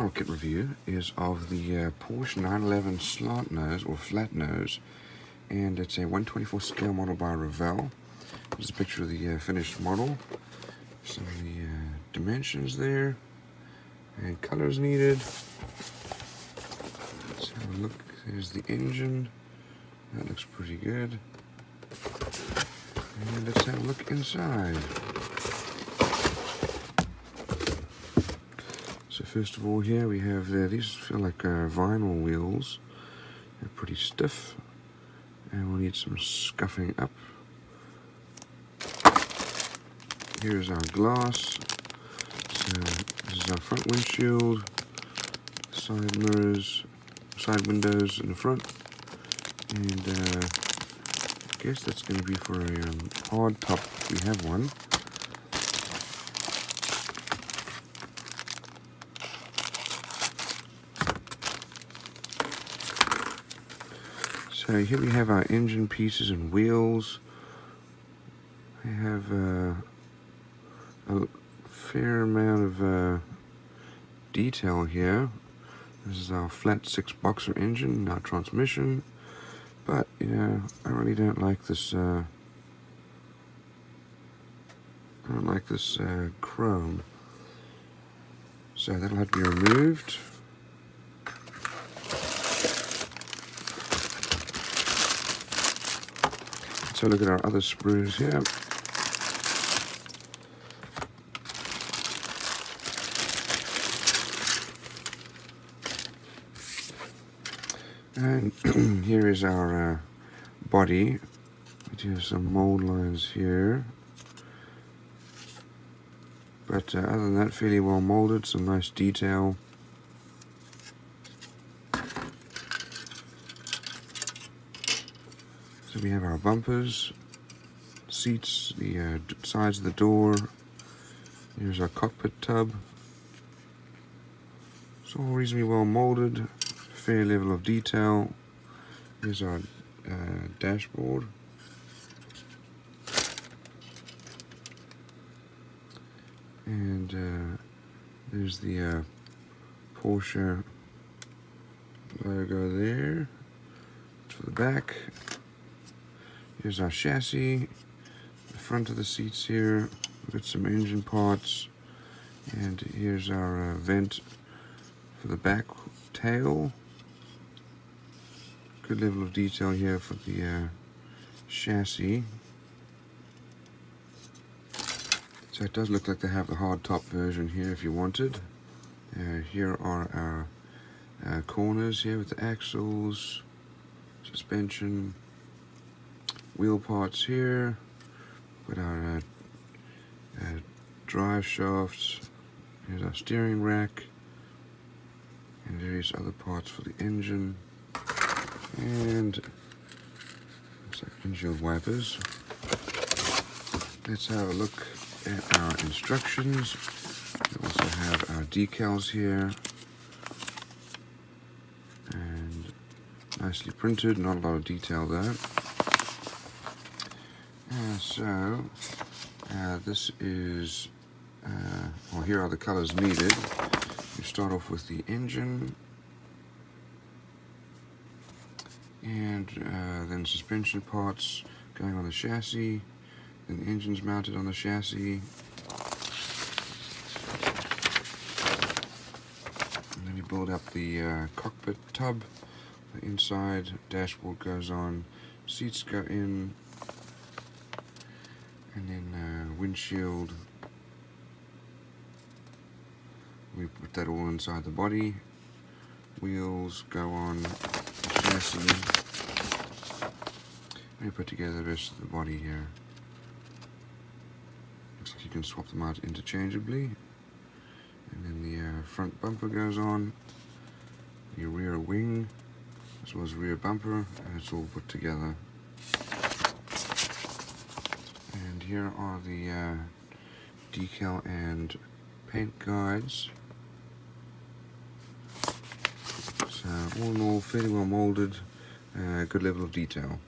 model kit review is of the Porsche 911 slant nose or flat nose, and it's a 1/24 scale model by Revell. There's a picture of the finished model, some of the dimensions there, and colors needed. Let's have a look. There's the engine. That looks pretty good. And let's have a look inside. So first of all, here we have these feel like vinyl wheels. They're pretty stiff, and we'll need some scuffing up. Here's our glass. So this is our front windshield, side mirrors, side windows in the front, and I guess that's going to be for a hard top if we have one. So here we have our engine pieces and wheels. We have a fair amount of detail here. This is our flat 6-boxer engine, our transmission. But, you know, I really don't like this chrome. So that'll have to be removed. So look at our other sprues here. And here is our body. We do have some mold lines here, but other than that, fairly well molded. Some nice detail. So we have our bumpers, seats, the sides of the door. Here's our cockpit tub. It's all reasonably well molded. Fair level of detail. Here's our dashboard. And there's the Porsche logo there. For the back. Here's our chassis. The front of the seats here. We've got some engine parts. And here's our vent for the back tail. Good level of detail here for the chassis. So it does look like they have the hard top version here if you wanted. Here are our corners here with the axles, suspension, wheel parts here. Got our drive shafts. Here's our steering rack and various other parts for the engine. And looks like windshield wipers. Let's have a look at our instructions. We also have our decals here, and nicely printed. Not a lot of detail there. This is well, here are the colors needed. You start off with the engine. And then suspension parts going on the chassis, then the engine's mounted on the chassis, and then we build up the cockpit tub. The inside dashboard goes on, seats go in, and then windshield. We put that all inside the body. Wheels go on the chassis. Let me put together the rest of the body here. Looks like you can swap them out interchangeably. And then the front bumper goes on, the rear wing, as well as rear bumper, and it's all put together. And here are the decal and paint guides. So all in all, fairly well molded, good level of detail.